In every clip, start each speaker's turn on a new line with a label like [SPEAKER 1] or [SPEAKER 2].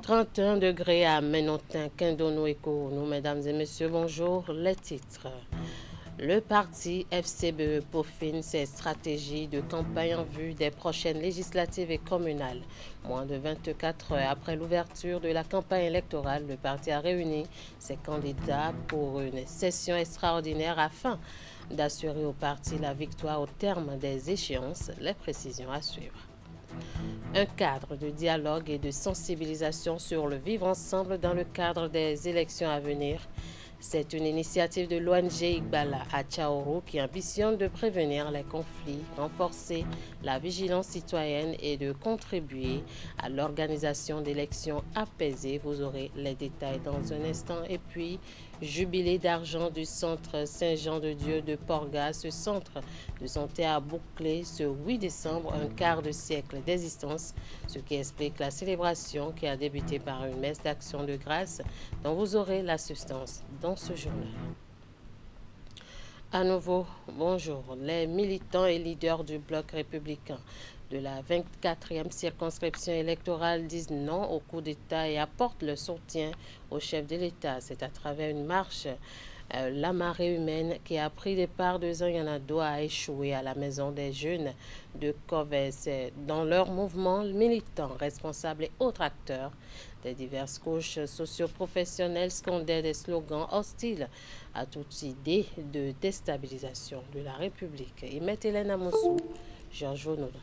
[SPEAKER 1] 31 degrés à Ménotin, Kindono et Kourounou. Mesdames et messieurs, bonjour. Les titres. Le parti FCBE peaufine ses stratégies de campagne en vue des prochaines législatives et communales. Moins de 24 heures après l'ouverture de la campagne électorale, le parti a réuni ses candidats pour une session extraordinaire afin d'assurer au parti la victoire au terme des échéances. Les précisions à suivre. Un cadre de dialogue et de sensibilisation sur le vivre ensemble dans le cadre des élections à venir. C'est une initiative de l'ONG Igbala à Tchaourou qui ambitionne de prévenir les conflits, renforcer la vigilance citoyenne et de contribuer à l'organisation d'élections apaisées. Vous aurez les détails dans un instant. Et puis, jubilé d'argent du centre Saint-Jean-de-Dieu de Porga. Ce centre de santé a bouclé ce 8 décembre un quart de siècle d'existence, ce qui explique la célébration qui a débuté par une messe d'action de grâce dont vous aurez la substance dans ce journal. À nouveau, bonjour. Les militants et leaders du bloc républicain de la 24e circonscription électorale disent non au coup d'État et apportent le soutien au chef de l'État. C'est à travers une marche. La marée humaine qui a pris départ de Zanyanado a échoué à la maison des jeunes de Koves. Dans leur mouvement, militants, responsables et autres acteurs des diverses couches socio-professionnelles scandaient des slogans hostiles à toute idée de déstabilisation de la République. Et met Hélène Amoussou, Georges Onoda.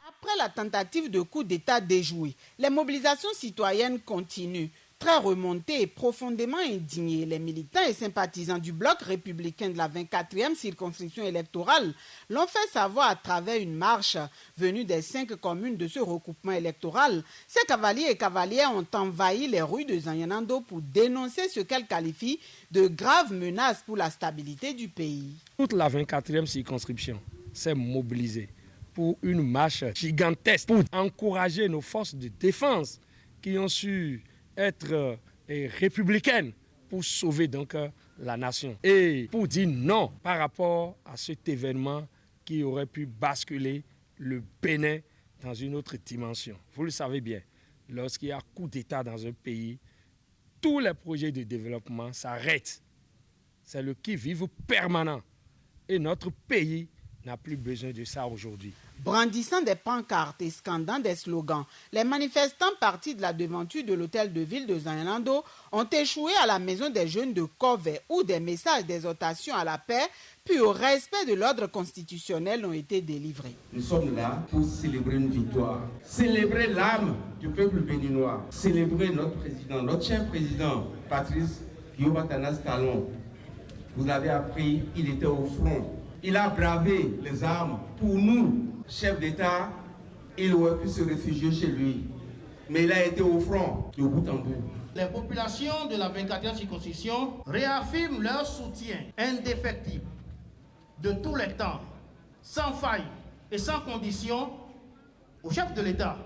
[SPEAKER 2] Après la tentative de coup d'État déjouée, les mobilisations citoyennes continuent. Très remontés et profondément indignés, les militants et sympathisants du bloc républicain de la 24e circonscription électorale l'ont fait savoir à travers une marche venue des 5 communes de ce recoupement électoral. Ces cavaliers et cavalières ont envahi les rues de Zanyanando pour dénoncer ce qu'elles qualifient de graves menaces pour la stabilité du pays.
[SPEAKER 3] Toute la 24e circonscription s'est mobilisée pour une marche gigantesque pour encourager nos forces de défense qui ont su être républicaine pour sauver donc la nation et pour dire non par rapport à cet événement qui aurait pu basculer le Bénin dans une autre dimension. Vous le savez bien, lorsqu'il y a coup d'État dans un pays, tous les projets de développement s'arrêtent. C'est le qui-vive permanent et notre pays n'a plus besoin de ça aujourd'hui.
[SPEAKER 2] Brandissant des pancartes et scandant des slogans, les manifestants partis de la devanture de l'hôtel de ville de Zanyanando ont échoué à la maison des jeunes de Kove où des messages d'exhortation à la paix puis au respect de l'ordre constitutionnel ont été délivrés.
[SPEAKER 4] Nous sommes là pour célébrer une victoire, célébrer l'âme du peuple béninois, célébrer notre président, notre cher président, Patrice Guillaume Talon. Vous l'avez appris, il était au front. Il a bravé les armes pour nous, chef d'État. Il aurait pu se réfugier chez lui. Mais il a été au front, de bout en bout.
[SPEAKER 5] Les populations de la 24e circonscription réaffirment leur soutien indéfectible de tous les temps, sans faille et sans condition, au chef de l'État,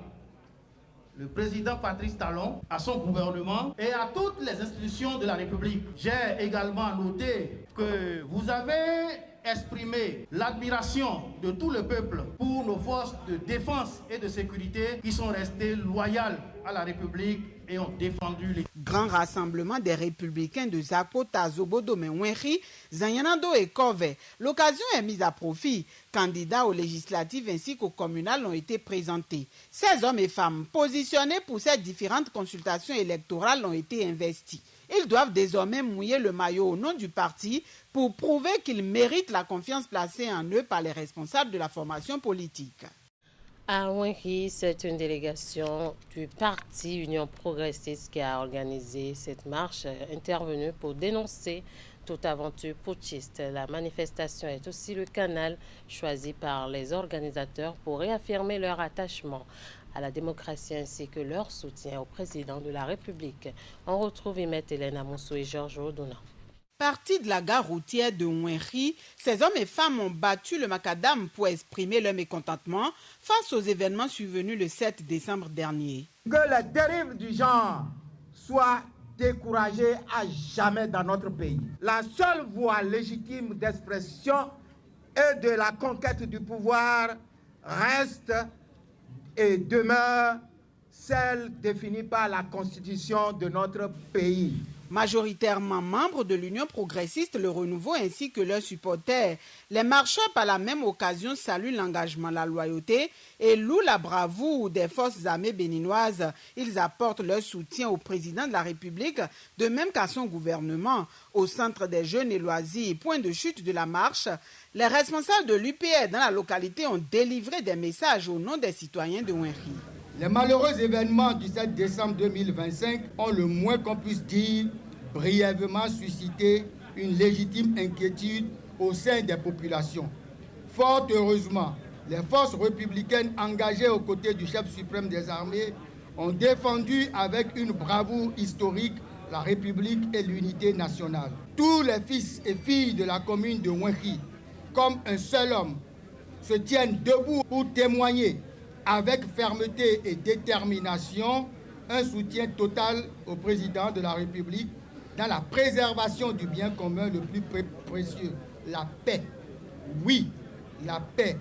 [SPEAKER 5] le président Patrice Talon, à son gouvernement et à toutes les institutions de la République. J'ai également noté que vous avez exprimé l'admiration de tout le peuple pour nos forces de défense et de sécurité qui sont restées loyales à la République et ont défendu les...
[SPEAKER 2] Grand rassemblement des républicains de Zakota, Zobodo, Menwenri, Zanyanando et Kove. L'occasion est mise à profit. Candidats aux législatives ainsi qu'aux communales ont été présentés. Ces hommes et femmes positionnés pour ces différentes consultations électorales ont été investis. Ils doivent désormais mouiller le maillot au nom du parti pour prouver qu'ils méritent la confiance placée en eux par les responsables de la formation politique.
[SPEAKER 1] À Wenki, c'est une délégation du parti Union progressiste qui a organisé cette marche intervenue pour dénoncer toute aventure putschiste. La manifestation est aussi le canal choisi par les organisateurs pour réaffirmer leur attachement à la démocratie ainsi que leur soutien au président de la République. On retrouve Imette Hélène Amoussou et Georges Odona.
[SPEAKER 2] Partis de la gare routière de Wenri, ces hommes et femmes ont battu le macadam pour exprimer leur mécontentement face aux événements survenus le 7 décembre dernier.
[SPEAKER 6] Que les dérives du genre soient découragées à jamais dans notre pays. La seule voie légitime d'expression et de la conquête du pouvoir reste et demeure celle définie par la Constitution de notre pays.
[SPEAKER 2] Majoritairement membres de l'Union progressiste, le Renouveau ainsi que leurs supporters, les marcheurs par la même occasion saluent l'engagement, la loyauté et louent la bravoure des forces armées béninoises. Ils apportent leur soutien au président de la République, de même qu'à son gouvernement. Au centre des jeunes et loisirs, point de chute de la marche, les responsables de l'UPR dans la localité ont délivré des messages au nom des citoyens de Wenri.
[SPEAKER 7] Les malheureux événements du 7 décembre 2025 ont, le moins qu'on puisse dire, brièvement suscité une légitime inquiétude au sein des populations. Fort heureusement, les forces républicaines engagées aux côtés du chef suprême des armées ont défendu avec une bravoure historique la République et l'unité nationale. Tous les fils et filles de la commune de Wenri, comme un seul homme, se tiennent debout pour témoigner avec fermeté et détermination un soutien total au président de la République dans la préservation du bien commun le plus précieux, la paix. Oui, la paix.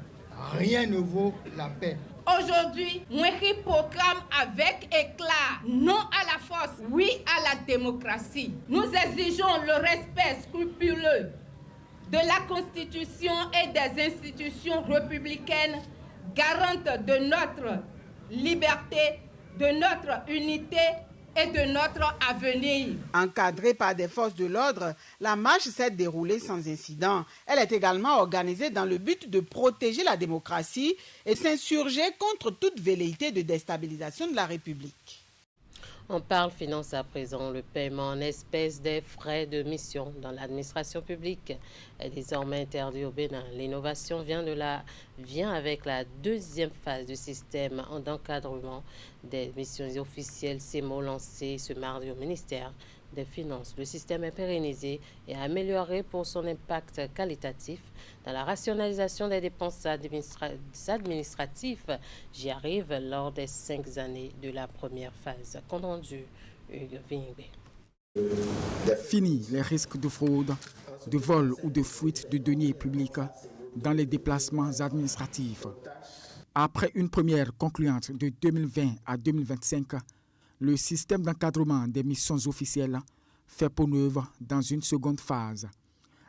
[SPEAKER 7] Rien ne vaut la paix.
[SPEAKER 8] Aujourd'hui, Wenri proclame avec éclat non à la force, oui à la démocratie. Nous exigeons le respect scrupuleux de la Constitution et des institutions républicaines garantes de notre liberté, de notre unité et de notre avenir.
[SPEAKER 2] Encadrée par des forces de l'ordre, la marche s'est déroulée sans incident. Elle est également organisée dans le but de protéger la démocratie et s'insurger contre toute velléité de déstabilisation de la République.
[SPEAKER 1] On parle finance à présent. Le paiement en espèces des frais de mission dans l'administration publique est désormais interdit au Bénin. L'innovation vient avec la deuxième phase du système d'encadrement des missions officielles CEMO lancé ce mardi au ministère des Finances. Le système est pérennisé et amélioré pour son impact qualitatif dans la rationalisation des dépenses administratives. J'y arrive lors des 5 années de la première phase. Compte rendu, Hugues Vingbe.
[SPEAKER 9] Fini les risques de fraude, de vol ou de fuite de deniers publics dans les déplacements administratifs. Après une première concluante de 2020 à 2025, le système d'encadrement des missions officielles fait peau neuve dans une seconde phase.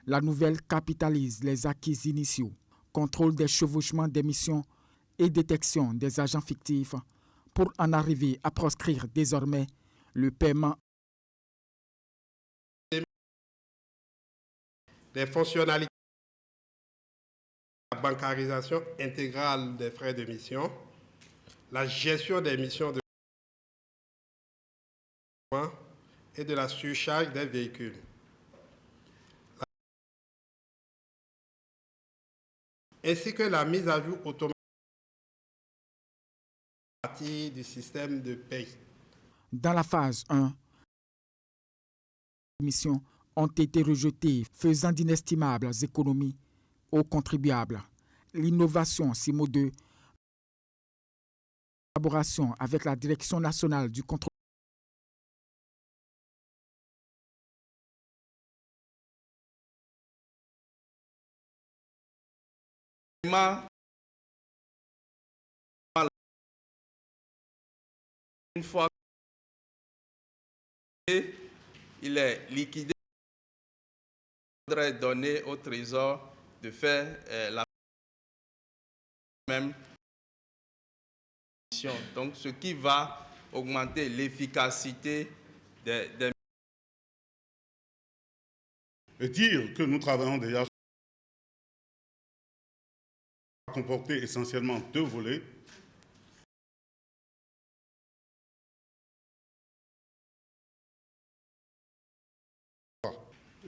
[SPEAKER 9] La nouvelle capitalise les acquis initiaux, contrôle des chevauchements des missions et détection des agents fictifs pour en arriver à proscrire désormais le paiement
[SPEAKER 10] des fonctionnalités, la bancarisation intégrale des frais de mission, la gestion des missions de et de la surcharge des véhicules. Ainsi que la mise à jour automatique du système de paie.
[SPEAKER 9] Dans la phase 1, les missions ont été rejetées, faisant d'inestimables économies aux contribuables. L'innovation CIMO 2, en collaboration avec la Direction nationale du contrôle
[SPEAKER 11] une fois il est liquidé, il faudrait donner au Trésor de faire la même mission. Donc, ce qui va augmenter l'efficacité des
[SPEAKER 12] et dire que nous travaillons déjà à comporter essentiellement 2 volets.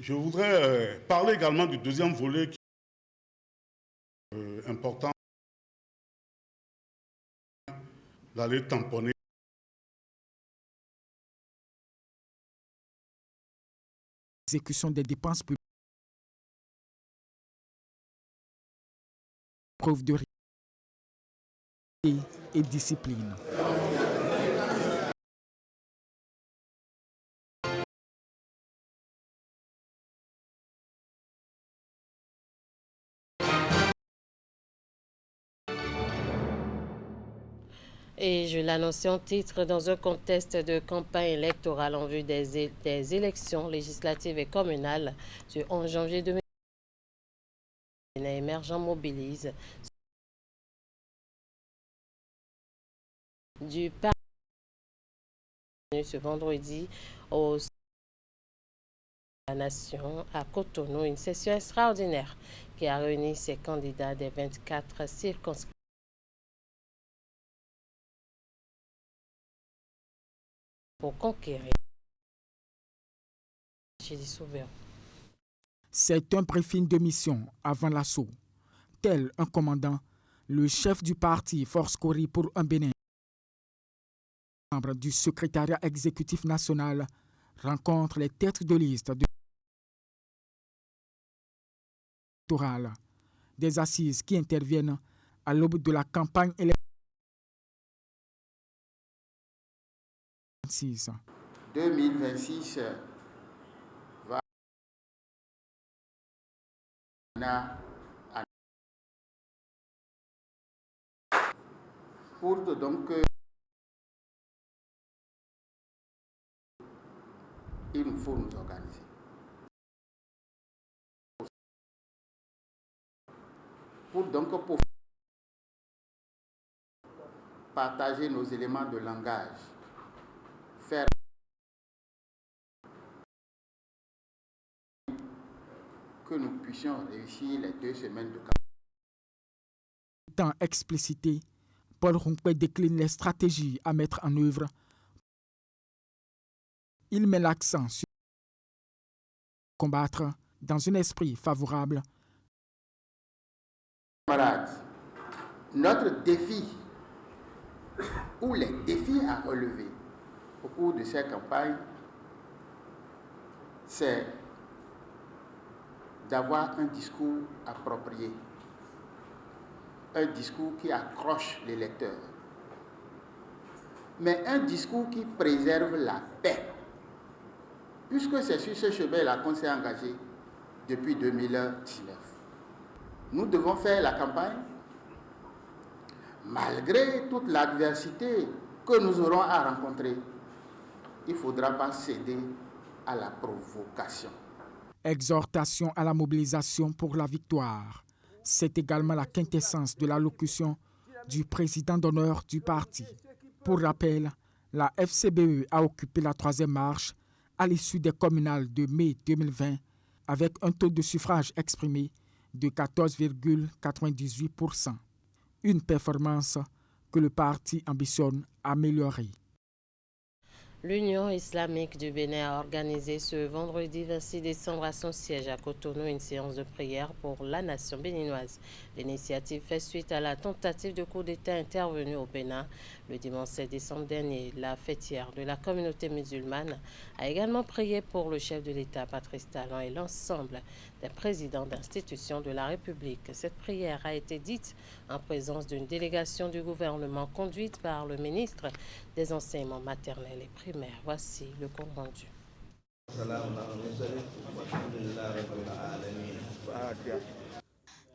[SPEAKER 12] Je voudrais parler également du deuxième volet qui est important, d'aller tamponner
[SPEAKER 9] l'exécution des dépenses publiques. Preuve de et discipline.
[SPEAKER 1] Et je l'annonçais en titre, dans un contexte de campagne électorale en vue des élections législatives et communales du 11 janvier 2020, Émergent mobilise du parti ce vendredi au la Nation à Cotonou, une session extraordinaire qui a réuni ses candidats des 24 circonscriptions pour conquérir.
[SPEAKER 9] C'est un briefing de mission avant l'assaut. Tel un commandant, le chef du parti Force Cori pour un Bénin, membre du secrétariat exécutif national, rencontre les têtes de liste électorale des assises qui interviennent à l'aube de la campagne électorale.
[SPEAKER 6] 2026 va pour donc il nous faut nous organiser. Pour partager nos éléments de langage, faire que nous puissions réussir les 2 semaines de campagne.
[SPEAKER 9] Étant explicité, Paul Ronquet décline les stratégies à mettre en œuvre. Il met l'accent sur combattre dans un esprit favorable.
[SPEAKER 6] Camarades, notre défi ou les défis à relever au cours de cette campagne, c'est d'avoir un discours approprié, un discours qui accroche les lecteurs, mais un discours qui préserve la paix, puisque c'est sur ce chemin-là qu'on s'est engagé depuis 2019. Nous devons faire la campagne malgré toute l'adversité que nous aurons à rencontrer. Il ne faudra pas céder à la provocation.
[SPEAKER 9] Exhortation à la mobilisation pour la victoire. C'est également la quintessence de l'allocution du président d'honneur du parti. Pour rappel, la FCBE a occupé la 3e marche à l'issue des communales de mai 2020 avec un taux de suffrage exprimé de 14,98%. Une performance que le parti ambitionne améliorer.
[SPEAKER 1] L'Union islamique du Bénin a organisé ce vendredi 26 décembre à son siège à Cotonou une séance de prière pour la nation béninoise. L'initiative fait suite à la tentative de coup d'État intervenue au Bénin le dimanche 7 décembre dernier. La fêtière de la communauté musulmane a également prié pour le chef de l'État, Patrice Talon, et l'ensemble des présidents d'institutions de la République. Cette prière a été dite en présence d'une délégation du gouvernement conduite par le ministre des Enseignements maternels et primaires. Voici le compte rendu.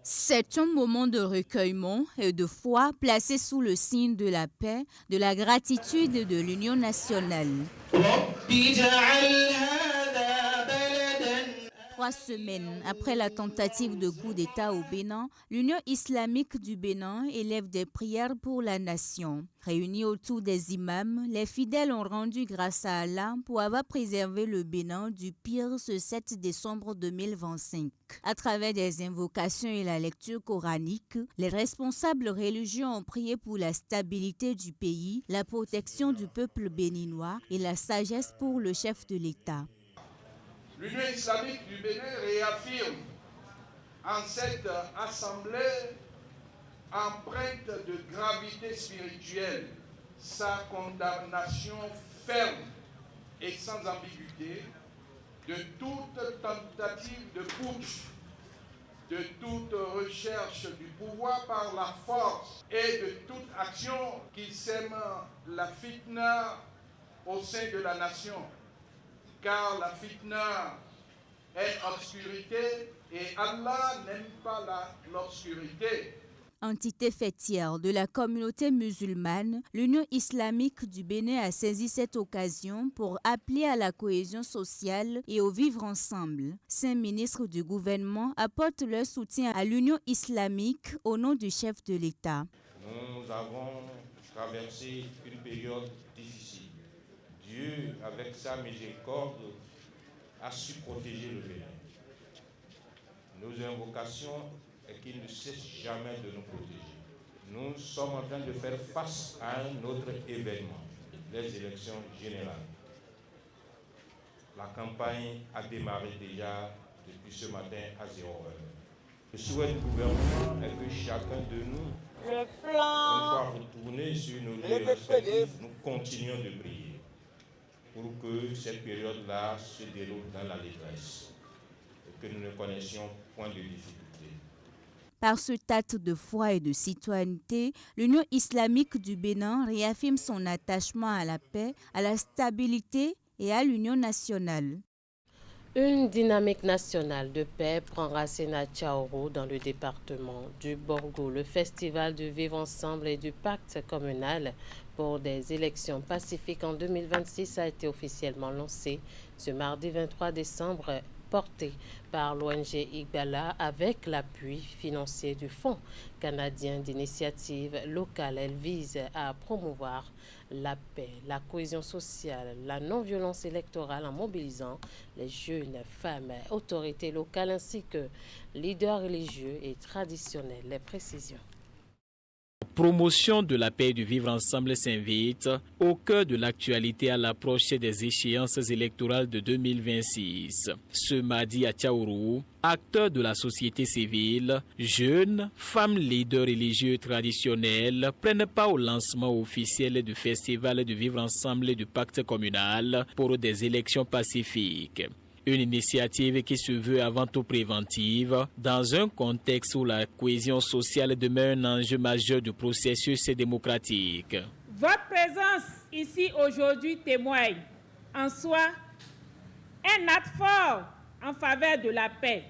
[SPEAKER 13] C'est un moment de recueillement et de foi placé sous le signe de la paix, de la gratitude et de l'union nationale. 3 semaines après la tentative de coup d'État au Bénin, l'Union islamique du Bénin élève des prières pour la nation. Réunis autour des imams, les fidèles ont rendu grâce à Allah pour avoir préservé le Bénin du pire ce 7 décembre 2025. À travers des invocations et la lecture coranique, les responsables religieux ont prié pour la stabilité du pays, la protection du peuple béninois et la sagesse pour le chef de l'État.
[SPEAKER 11] L'Union islamique du Bénin réaffirme en cette assemblée empreinte de gravité spirituelle sa condamnation ferme et sans ambiguïté de toute tentative de putsch, de toute recherche du pouvoir par la force et de toute action qui sème la fitna au sein de la nation. Car la fitna est obscurité et Allah n'aime pas l'obscurité.
[SPEAKER 13] Entité fêtière de la communauté musulmane, l'Union islamique du Bénin a saisi cette occasion pour appeler à la cohésion sociale et au vivre ensemble. 5 ministres du gouvernement apportent leur soutien à l'Union islamique au nom du chef de l'État.
[SPEAKER 14] Nous avons traversé une période difficile. Dieu, avec sa miséricorde, a su protéger le Bénin. Nos invocations est qu'il ne cesse jamais de nous protéger. Nous sommes en train de faire face à un autre événement, les élections générales. La campagne a démarré déjà depuis ce matin à 0 heure. Le souhait du gouvernement est que chacun de nous, une fois retourné sur nos lieux respectifs, nous continuons de prier pour que cette période-là se déroule dans la détresse et que nous ne connaissions point de difficultés.
[SPEAKER 13] Par ce acte de foi et de citoyenneté, l'Union islamique du Bénin réaffirme son attachement à la paix, à la stabilité et à l'union nationale.
[SPEAKER 1] Une dynamique nationale de paix prend racine à Tchaourou dans le département du Borgo. Le festival du Vivre Ensemble et du Pacte communal pour des élections pacifiques en 2026 a été officiellement lancé ce mardi 23 décembre, porté par l'ONG Igbala avec l'appui financier du Fonds canadien d'initiative locale. Elle vise à promouvoir la paix, la cohésion sociale, la non-violence électorale en mobilisant les jeunes, femmes, autorités locales ainsi que leaders religieux et traditionnels. Les précisions.
[SPEAKER 15] Promotion de la paix et du vivre ensemble s'invite au cœur de l'actualité à l'approche des échéances électorales de 2026. Ce mardi à Tchaourou, acteurs de la société civile, jeunes, femmes leaders religieux traditionnels prennent part au lancement officiel du festival du vivre ensemble et du pacte communal pour des élections pacifiques. Une initiative qui se veut avant tout préventive dans un contexte où la cohésion sociale demeure un enjeu majeur du processus démocratique.
[SPEAKER 16] Votre présence ici aujourd'hui témoigne en soi un acte fort en faveur de la paix,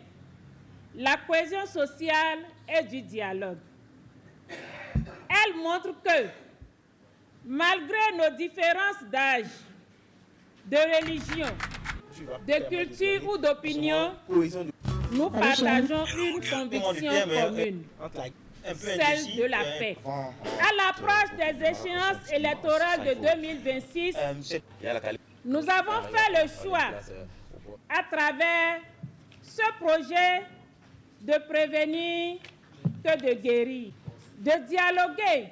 [SPEAKER 16] la cohésion sociale et du dialogue. Elle montre que, malgré nos différences d'âge, de religion, de culture ou d'opinion, nous partageons une conviction commune, celle de la paix. À l'approche des échéances électorales de 2026, nous avons fait le choix, à travers ce projet, de prévenir que de guérir, de dialoguer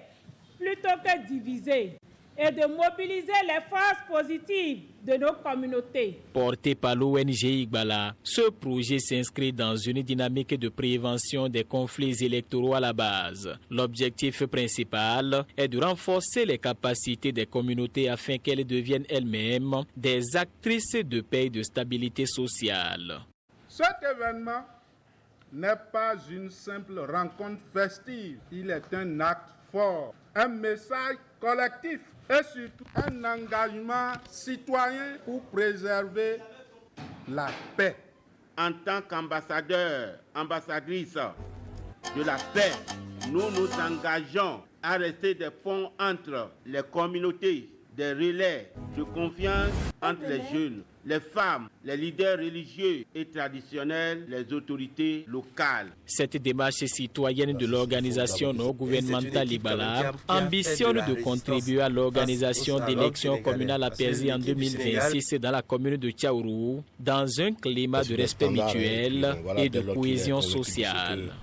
[SPEAKER 16] plutôt que diviser, et de mobiliser les forces positives de nos communautés.
[SPEAKER 15] Porté par l'ONG Igbala, ce projet s'inscrit dans une dynamique de prévention des conflits électoraux à la base. L'objectif principal est de renforcer les capacités des communautés afin qu'elles deviennent elles-mêmes des actrices de paix et de stabilité sociale.
[SPEAKER 17] Cet événement n'est pas une simple rencontre festive, il est un acte fort, un message collectif et surtout un engagement citoyen pour préserver la paix.
[SPEAKER 6] En tant qu'ambassadeurs, ambassadrices de la paix, nous nous engageons à rester des ponts entre les communautés, des relais de confiance entre les jeunes, les femmes, les leaders religieux et traditionnels, les autorités locales.
[SPEAKER 15] Cette démarche citoyenne de l'organisation non gouvernementale Igbala ambitionne de contribuer à l'organisation d'élections communales apaisées en 2026 dans la commune de Tchaourou, dans un climat de respect mutuel et de cohésion sociale.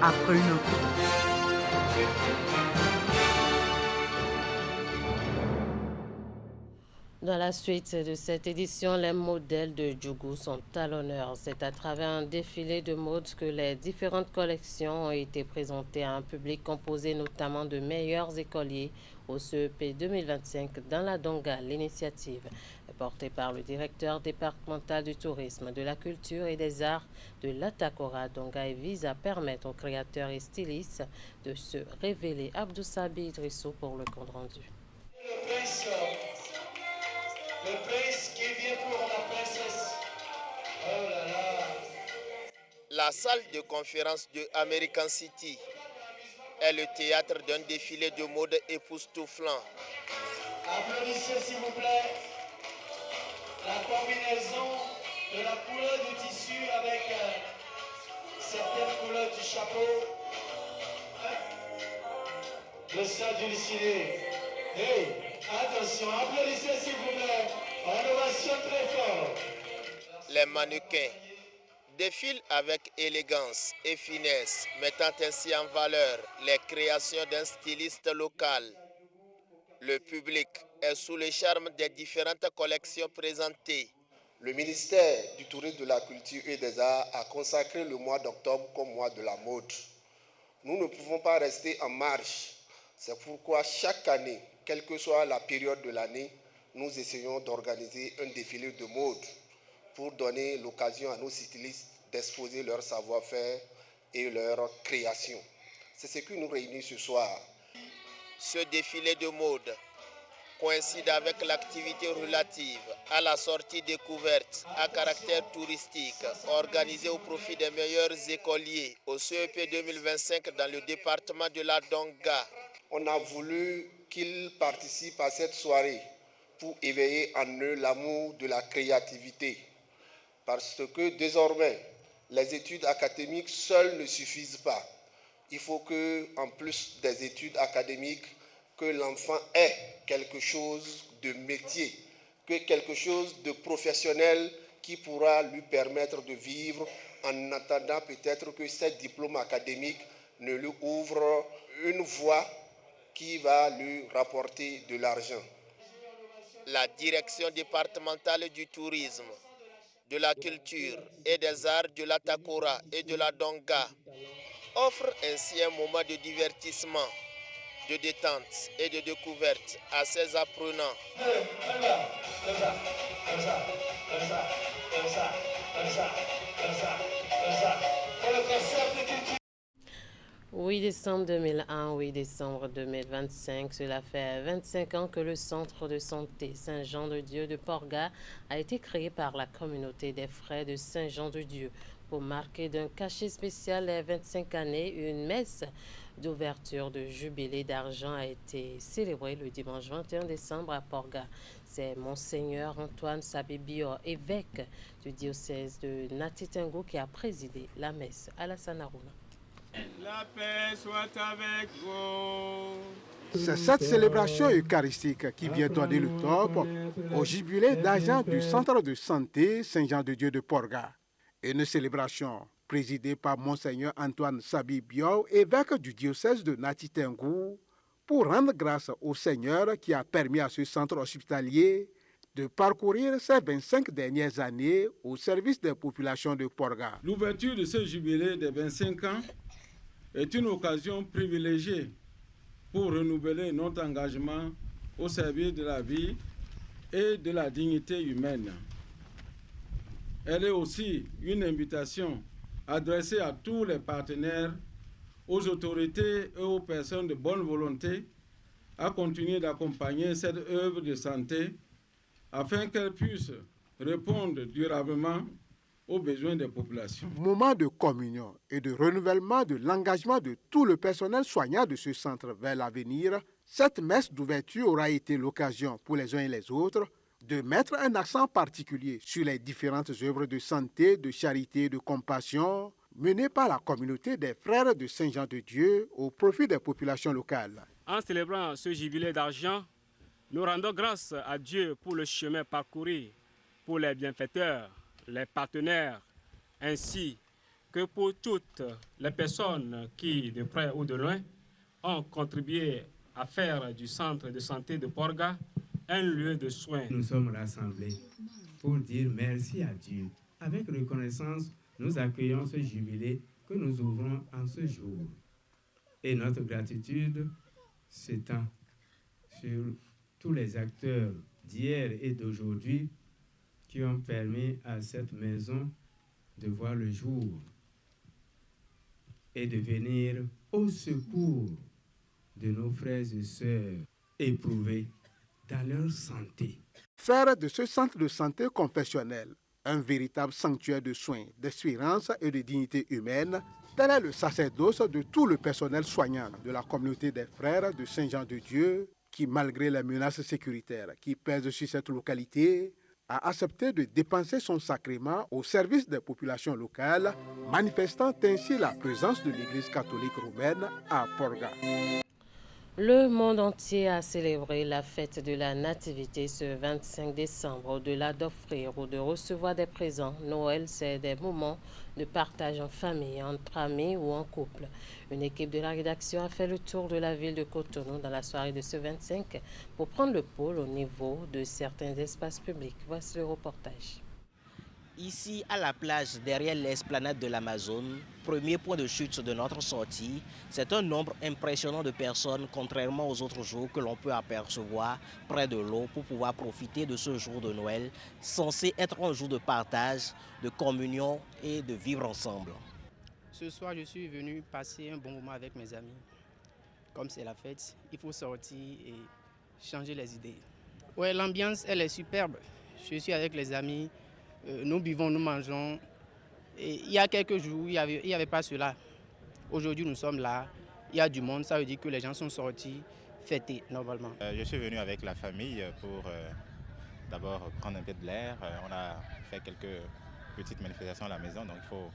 [SPEAKER 18] Après une
[SPEAKER 1] Dans la suite de cette édition, les modèles de Djougou sont à l'honneur. C'est à travers un défilé de mode que les différentes collections ont été présentées à un public composé notamment de meilleurs écoliers au CEP 2025 dans la Donga. L'initiative est portée par le directeur départemental du tourisme, de la culture et des arts de l'Atakora Donga et vise à permettre aux créateurs et stylistes de se révéler. Abdou Sabi Idrissou pour le compte rendu.
[SPEAKER 19] Le prince qui vient pour la princesse. Oh là là. La salle de conférence de American City est le théâtre d'un défilé de mode époustouflant.
[SPEAKER 20] Applaudissez s'il vous plaît la combinaison de la couleur du tissu avec certaines couleurs du chapeau. Le stade du ciné. Hey, attention, applaudissez s'il vous plaît. En ovation très fort.
[SPEAKER 19] Les mannequins défilent avec élégance et finesse, mettant ainsi en valeur les créations d'un styliste local. Le public est sous le charme des différentes collections présentées.
[SPEAKER 21] Le ministère du Tourisme, de la Culture et des Arts a consacré le mois d'octobre comme mois de la mode. Nous ne pouvons pas rester en marge. C'est pourquoi chaque année, quelle que soit la période de l'année, nous essayons d'organiser un défilé de mode pour donner l'occasion à nos stylistes d'exposer leur savoir-faire et leur création. C'est ce qui nous réunit ce soir.
[SPEAKER 19] Ce défilé de mode coïncide avec l'activité relative à la sortie découverte à caractère touristique organisée au profit des meilleurs écoliers au CEP 2025 dans le département de la Donga.
[SPEAKER 21] On a voulu qu'ils participent à cette soirée pour éveiller en eux l'amour de la créativité. Parce que désormais, les études académiques seules ne suffisent pas. Il faut que, en plus des études académiques, que l'enfant ait quelque chose de métier, que quelque chose de professionnel qui pourra lui permettre de vivre en attendant peut-être que ces diplômes académiques ne lui ouvrent une voie qui va lui rapporter de l'argent.
[SPEAKER 19] La direction départementale du tourisme, de la culture et des arts de la Takora et de la Donga offre ainsi un moment de divertissement, de détente et de découverte à ses apprenants.
[SPEAKER 1] 8 décembre 2001, 8 décembre 2025, cela fait 25 ans que le centre de santé Saint-Jean-de-Dieu de Porga a été créé par la communauté des frères de Saint-Jean-de-Dieu. Pour marquer d'un cachet spécial les 25 années, une messe d'ouverture de jubilé d'argent a été célébrée le dimanche 21 décembre à Porga. C'est Monseigneur Antoine Sabibio, évêque du diocèse de Natitingo, qui a présidé la messe. Alassane Arouna.
[SPEAKER 22] La paix soit avec vous.
[SPEAKER 23] C'est cette célébration eucharistique qui vient donner le top au jubilé d'argent du centre de santé Saint-Jean-de-Dieu de Porga. Une célébration présidée par Monseigneur Antoine Sabibio, évêque du diocèse de Natitingo, pour rendre grâce au Seigneur qui a permis à ce centre hospitalier de parcourir ces 25 dernières années au service des populations de Porga.
[SPEAKER 22] L'ouverture de ce jubilé des 25 ans est une occasion privilégiée pour renouveler notre engagement au service de la vie et de la dignité humaine. Elle est aussi une invitation adressée à tous les partenaires, aux autorités et aux personnes de bonne volonté à continuer d'accompagner cette œuvre de santé afin qu'elle puisse répondre durablement aux besoins des populations.
[SPEAKER 23] Moment de communion et de renouvellement de l'engagement de tout le personnel soignant de ce centre vers l'avenir, cette messe d'ouverture aura été l'occasion pour les uns et les autres de mettre un accent particulier sur les différentes œuvres de santé, de charité et de compassion menées par la communauté des frères de Saint-Jean-de-Dieu au profit des populations locales.
[SPEAKER 24] En célébrant ce jubilé d'argent, nous rendons grâce à Dieu pour le chemin parcouru, pour les bienfaiteurs, les partenaires, ainsi que pour toutes les personnes qui, de près ou de loin, ont contribué à faire du centre de santé de Porga un lieu de soins.
[SPEAKER 25] Nous sommes rassemblés pour dire merci à Dieu. Avec reconnaissance, nous accueillons ce jubilé que nous ouvrons en ce jour. Et notre gratitude s'étend sur tous les acteurs d'hier et d'aujourd'hui qui ont permis à cette maison de voir le jour et de venir au secours de nos frères et sœurs éprouvés dans leur santé.
[SPEAKER 23] Faire de ce centre de santé confessionnel Un véritable sanctuaire de soins, d'espérance et de dignité humaine, tel est le sacerdoce de tout le personnel soignant de la communauté des frères de Saint-Jean-de-Dieu qui, malgré les menaces sécuritaires qui pèsent sur cette localité, a accepté de dépenser son sacrement au service des populations locales, manifestant ainsi la présence de l'Église catholique romaine à Porga.
[SPEAKER 1] Le monde entier a célébré la fête de la Nativité ce 25 décembre. Au-delà d'offrir ou de recevoir des présents, Noël, c'est des moments de partage en famille, entre amis ou en couple. Une équipe de la rédaction a fait le tour de la ville de Cotonou dans la soirée de ce 25 pour prendre le pôle au niveau de certains espaces publics. Voici le reportage.
[SPEAKER 3] Ici, à la plage, derrière l'esplanade de l'Amazone, premier point de chute de notre sortie, c'est un nombre impressionnant de personnes, contrairement aux autres jours que l'on peut apercevoir près de l'eau pour pouvoir profiter de ce jour de Noël, censé être un jour de partage, de communion et de vivre ensemble.
[SPEAKER 4] Ce soir, je suis venu passer un bon moment avec mes amis. Comme c'est la fête, il faut sortir et changer les idées. Ouais, l'ambiance, elle est superbe. Je suis avec les amis. Nous buvons, nous mangeons. Et il y a quelques jours, il n'y avait pas cela. Aujourd'hui, nous sommes là. Il y a du monde, ça veut dire que les gens sont sortis fêter normalement.
[SPEAKER 5] Je suis venu avec la famille pour d'abord prendre un peu de l'air. On a fait quelques petites manifestations à la maison, donc il faut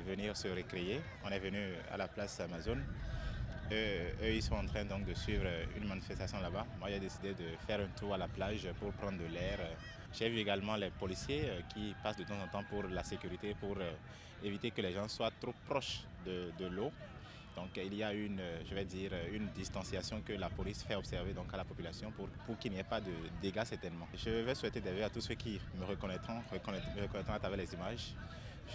[SPEAKER 5] venir se récréer. On est venu à la place Amazone. Eux, ils sont en train donc de suivre une manifestation là-bas. Moi, j'ai décidé de faire un tour à la plage pour prendre de l'air. J'ai vu également les policiers qui passent de temps en temps pour la sécurité, pour éviter que les gens soient trop proches de l'eau. Donc il y a une distanciation que la police fait observer donc à la population pour qu'il n'y ait pas de dégâts certainement. Je vais souhaiter des vœux à tous ceux qui me reconnaîtront à travers les images.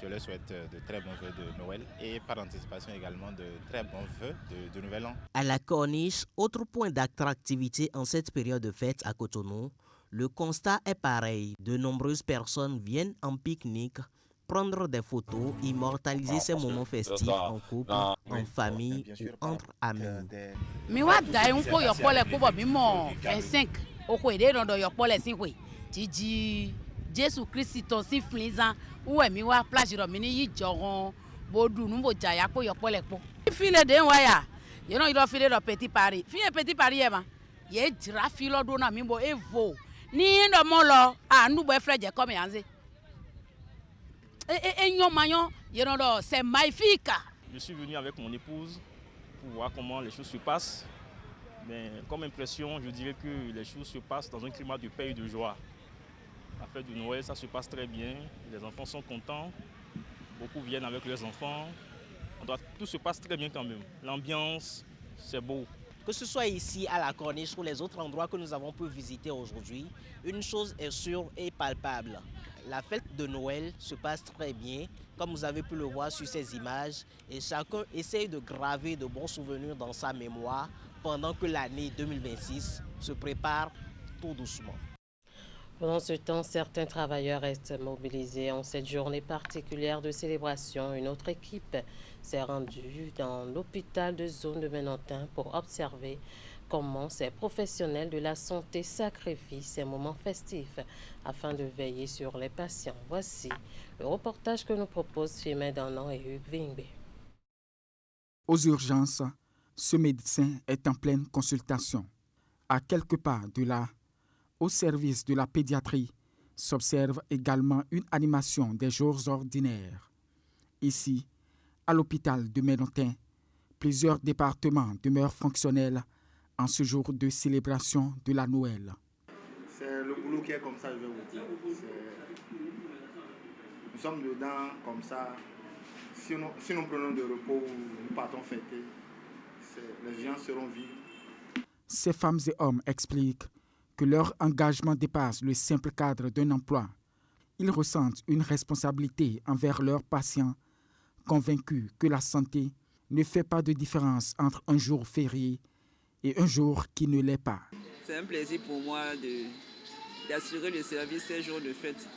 [SPEAKER 5] Je leur souhaite de très bons vœux de Noël et par anticipation également de très bons vœux de Nouvel An.
[SPEAKER 3] À la Corniche, autre point d'attractivité en cette période de fête à Cotonou, le constat est pareil. De nombreuses personnes viennent en pique-nique, prendre des photos, immortaliser ces moments festifs en couple, en famille ou entre amis.
[SPEAKER 7] Jésus Christ ton si flinzan ou emi wa plage ro mini yi joron bodu nu bo jaya po yo pole po file de wa ya you know you don't feel it petit Paris e ma ye jira filo do na mi bo evo ni ndo mo lo anu bo freje come yanze enyo mayon you know c'est magnifique.
[SPEAKER 8] Je suis venu avec mon épouse pour voir comment les choses se passent. Mais comme impression, je dirais que les choses se passent dans un climat de paix et de joie. La fête de Noël, ça se passe très bien. Les enfants sont contents. Beaucoup viennent avec leurs enfants. Tout se passe très bien quand même. L'ambiance, c'est beau.
[SPEAKER 3] Que ce soit ici à la Corniche ou les autres endroits que nous avons pu visiter aujourd'hui, une chose est sûre et palpable. La fête de Noël se passe très bien, comme vous avez pu le voir sur ces images, et chacun essaye de graver de bons souvenirs dans sa mémoire pendant que l'année 2026 se prépare tout doucement.
[SPEAKER 1] Pendant ce temps, certains travailleurs restent mobilisés en cette journée particulière de célébration. Une autre équipe s'est rendue dans l'hôpital de zone de Menontin pour observer comment ces professionnels de la santé sacrifient ces moments festifs afin de veiller sur les patients. Voici le reportage que nous proposent Firmin Danan et Hugues Vingbe.
[SPEAKER 9] Aux urgences, ce médecin est en pleine consultation. À quelques pas de là, au service de la pédiatrie, s'observe également une animation des jours ordinaires. Ici, à l'hôpital de Menontin, plusieurs départements demeurent fonctionnels en ce jour de célébration de la Noël.
[SPEAKER 26] C'est le boulot qui est comme ça, je vais vous dire. Nous sommes dedans comme ça. Si nous prenons de repos, nous partons fêter. Les gens seront vides.
[SPEAKER 9] Ces femmes et hommes expliquent que leur engagement dépasse le simple cadre d'un emploi. Ils ressentent une responsabilité envers leurs patients, convaincus que la santé ne fait pas de différence entre un jour férié et un jour qui ne l'est pas.
[SPEAKER 27] C'est un plaisir pour moi d'assurer le service ces jours de fête.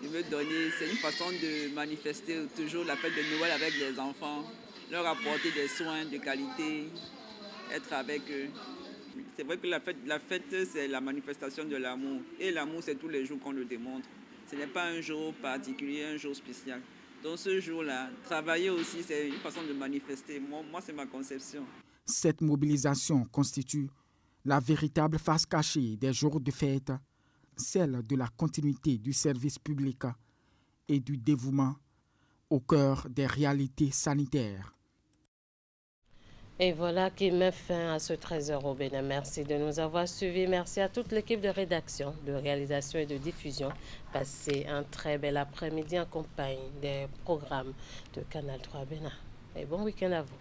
[SPEAKER 27] C'est une façon de manifester toujours la fête de Noël avec les enfants, leur apporter des soins de qualité, être avec eux. C'est vrai que la fête, c'est la manifestation de l'amour. Et l'amour, c'est tous les jours qu'on le démontre. Ce n'est pas un jour particulier, un jour spécial. Donc ce jour-là, travailler aussi, c'est une façon de manifester. Moi c'est ma conception.
[SPEAKER 9] Cette mobilisation constitue la véritable face cachée des jours de fête, celle de la continuité du service public et du dévouement au cœur des réalités sanitaires.
[SPEAKER 1] Et voilà qui met fin à ce 13h au Bénin. Merci de nous avoir suivis. Merci à toute l'équipe de rédaction, de réalisation et de diffusion. Passez un très bel après-midi en compagnie des programmes de Canal 3 Bénin. Et bon week-end à vous.